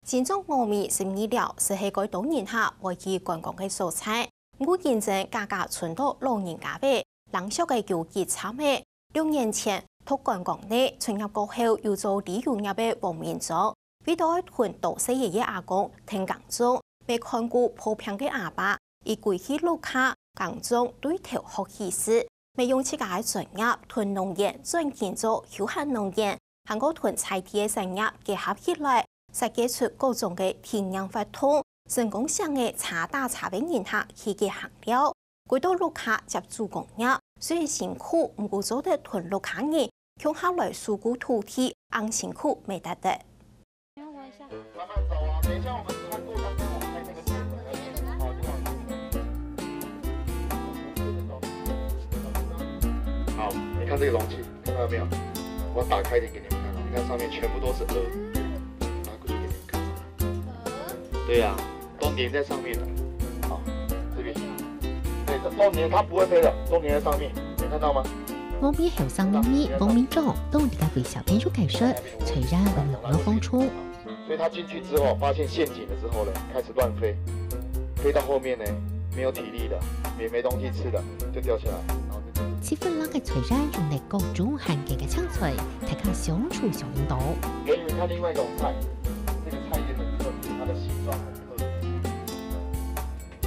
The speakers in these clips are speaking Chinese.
金种糯米是米料，是喺該島年下為其觀光嘅素材。我見證家家村到老人家買，冷小嘅叫結炒咩？6年前，托觀光呢進入過後，要做旅遊業嘅黃面族，遇到一群道士爺爺阿公聽講中，被看顧破病嘅阿爸，以跪起路卡講中對頭學意思，未用自家嘅專業屯農業轉建做休閒農業，韓國屯菜地嘅產業結合起來。設計出各種嘅田養法通，成功上嘅茶打茶俾人客去嘅行料，幾多路客接助工業，雖然辛苦，唔過做得屯路客人，向下來數股土地，硬辛苦未得的。慢慢走啊，等一下我們穿過剛剛我拍那個線，好，你看這個容器，看到沒有？我打開一點給你們看，你看上面全部都是鵝。對呀、都粘在上面的。好，這邊，對，都粘，它不會飛的，都粘在上面，你看到嗎？我比後生糯米黃面種，當地嘅為小朋友解釋，雖然會有了風出。所以他進去之後，發現陷阱了之後呢，開始亂飛，飛到後面呢，沒有體力的，也沒東西吃的，就掉下來。似乎那個雖然用嚟各種罕見嘅槍錘，大家相處相應到。給你們看另外一種菜，這個菜也很特別，它的形狀很特別。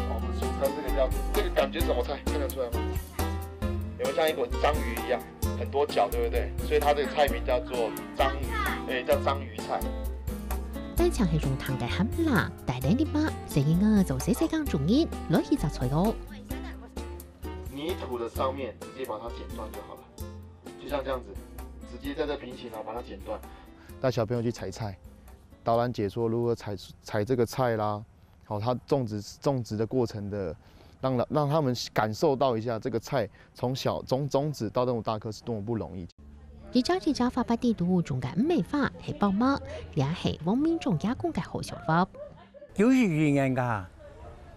我們俗稱這個叫，這個感覺什麼菜？看得出來嗎？有沒有像一捆章魚一樣，很多腳，對不對？所以它這個菜名叫做章魚，叫章魚菜。但像係用糖嘅鹹辣，大膽啲嘛，成日我做細細間中意，攞去就菜咯。泥土的上面直接把它剪斷就好了，就像這樣子，直接在這平行啊把它剪斷。帶小朋友去採菜，導覽解說如何採這個菜啦，好，它種植的過程的，讓他們感受到一下這個菜從小種子到那麼大顆是多麼不容易。而家發發地圖中嘅美化係包乜，也係黃面種加工嘅好手法。就是語言㗎，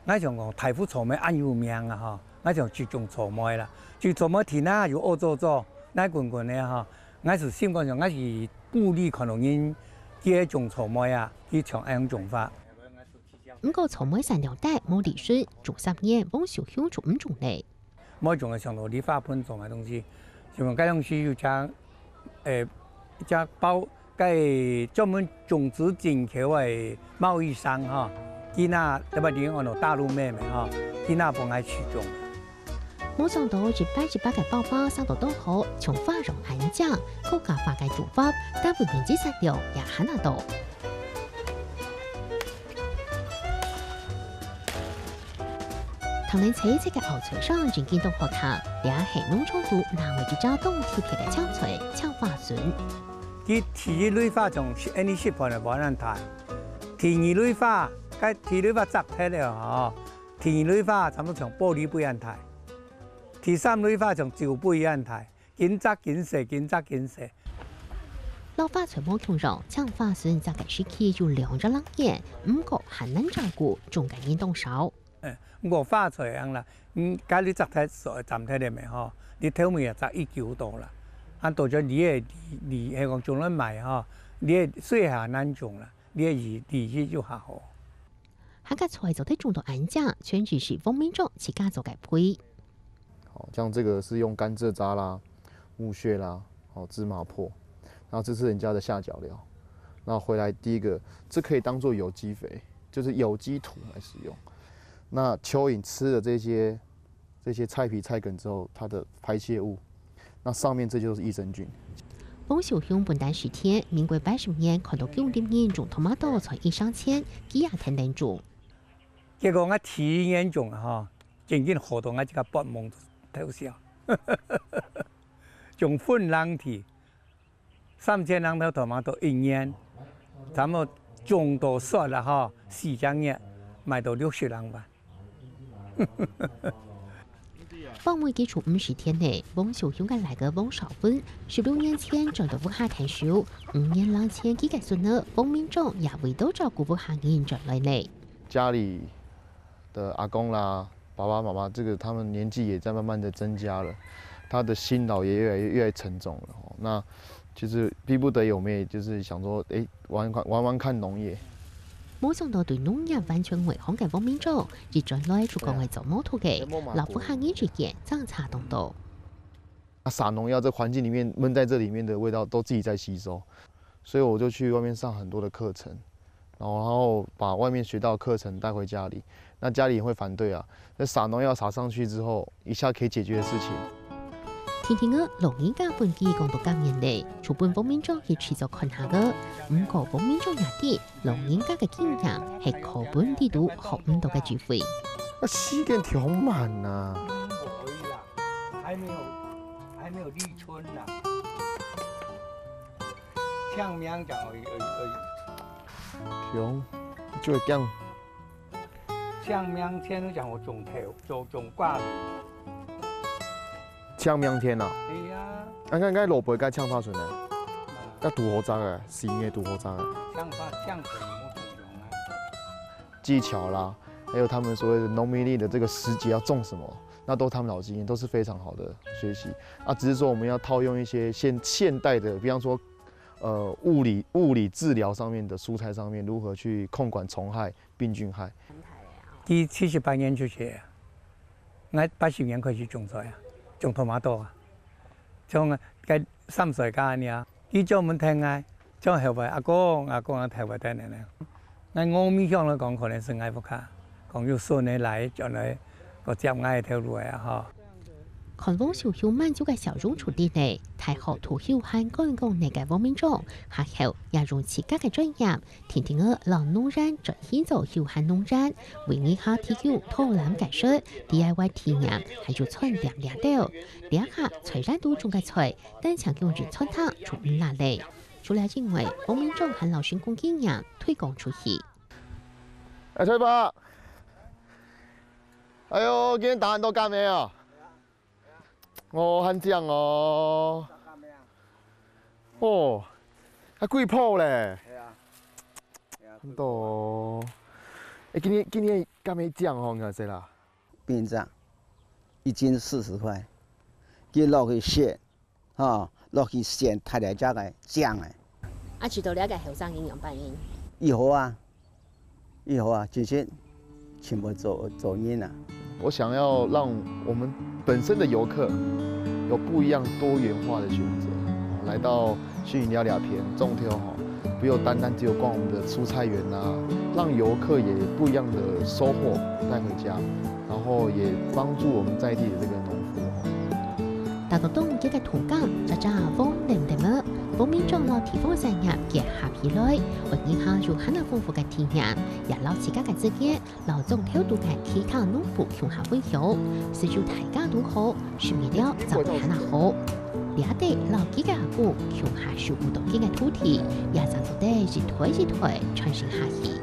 我像講大夫草莓很有名啊哈，我像注重草莓啦，就草莓田啊有惡做，那滾嘅哈，我是心講上我是鼓勵可能人去種草莓啊，去像咁樣種法。不過草莓產量大冇利潤，種10年幫小鄉做唔種嚟。冇種嘅上到理化品種嘅東西，像講嗰東西要將將包該專門種植進口嘅貿易商哈，佢那特別點我哋大陸妹哈，佢那幫佢取種。冇想到一百嘅包包生到都好，從花容眼鏡，高價化嘅做法，但會面積實料也很難到。唐人車即嘅牛錘上仍見到學堂，也係農場度南圍嘅交通貼貼嘅槍錘槍花筍。佢第一類化從any ship 嚟冇人睇，第二類化，該第二類化雜體了嗬，第二類化差唔多從玻璃杯人睇，第三類化從酒杯人睇，緊紮緊射。老花錘冇同樣，槍花筍就係時期要兩隻冷眼，唔過很難照顧，仲緊要動手。我花出樣啦，假你摘睇所站睇嚟咪嗬，你睇面又摘一嚿到啦，按到咗你係講種得埋嗬，你係水下難種啦，你係二就下好。下個菜就得種到眼鏡，全只是黃面種自家做嘅配。好，像這個是用甘蔗渣啦、木屑啦、芝麻破，然後這是人家的下腳料，然後回來第一個，這可以當做有機肥，就是有機土來使用。那蚯蚓吃了這些菜皮菜梗之後，它的排泄物，那上面這就是益生菌。幫小鄉本單10天，民國80年看到9點種토마토才1,3000，幾廿天能種。結果我體驗種哈，真正學到我這個八夢偷笑，種分兩體，3000人頭토마토1年，咱們種到熟了哈，4個月賣到60人吧。放每基礎50天內，幫小鄉嘅來個幫少分，16年前找到烏下談收，5年兩千幾個孫兒，幫民眾也為到照顧烏下人轉來嚟。家裡的阿公啦、爸爸媽媽，這個他們年紀也在慢慢的增加了，他的辛勞也越來越沉重了。那其實逼不得已，我們也就是想說，玩玩看農業。冇想到對農業完全違抗嘅方面做，而轉來就講為做摩托嘅，老夫客人之間爭差當道。撒農藥，这环境里面闷在这里面的味道都自己在吸收，所以我就去外面上很多的课程，然后把外面学到的课程带回家里。那家里也会反对啊，那撒农药撒上去之后，一下可以解决的事情。天天嘅老人家本地講到今年嚟，除本方面做亦持續看下嘅，唔過方面做也啲老人家嘅經驗係靠本地度學唔到嘅智慧。那時間調慢啊！可以啦，還沒有立春啦。像苗講調就會咁。像苗天都講我種頭種掛樹。搶明天啊！係啊！啱蘿蔔該搶花筍咧，該杜好雜嘅，4月杜好雜嘅。搶筍冇種啊！技巧啦，還有他們所謂的農民曆的這個時節要種什麼，那都他們老經驗，都是非常好的學習啊。只是說我們要套用一些現代的，比方說，物理治療上面的蔬菜上面，如何去控管蟲害、病菌害。第78年出去，我80年開始種菜啊。種토마토啊，種cái 3歲間呀，依種唔聽啊，種後尾阿公啊睇唔得呢。我咪向佢講，可能是嗌不卡，講要順你嚟，將來個接嗌條路啊哈。看望小熊滿足嘅小眾處理嚟，太學徒休閒幹工呢個方面中，下後也用自家嘅專業，天天嘅老農人轉型做休閒農人，為你下提供偷懶解說 DIY 體驗，還有村兩道，兩下採染度中嘅菜，單強用人村湯做唔辣嚟。除了因為方面中和老成功經驗推廣出去。翠伯，哎呦，今天打很多乾咩啊？哦，很正哦。哦，還幾鋪咧？係啊，很多。今年乾咩醬哦？你睇啦？冰醬，1斤40塊，佢落去鮮，落去鮮，睇嚟只個醬誒。啊，知道了解後生營養反應。以後啊，這些全部做因啊。我想要讓我們本身的遊客有不一樣多元化的選擇，來到新營了片種挑哈，不要單單只有逛我們的蔬菜園啊，讓遊客也不一樣的收穫帶回家，然後也幫助我們在地的這個農夫。大個東一個土港，渣風點方面種落地方產業嘅下皮類，為影響住很豐富嘅體驗，也攞自家嘅資源，攞種挑度嘅其他農夫向下分享，隨住大家都好，樹面料就很好。也得攞幾個戶向下樹不同嘅土地，也賺到得一推傳承下去。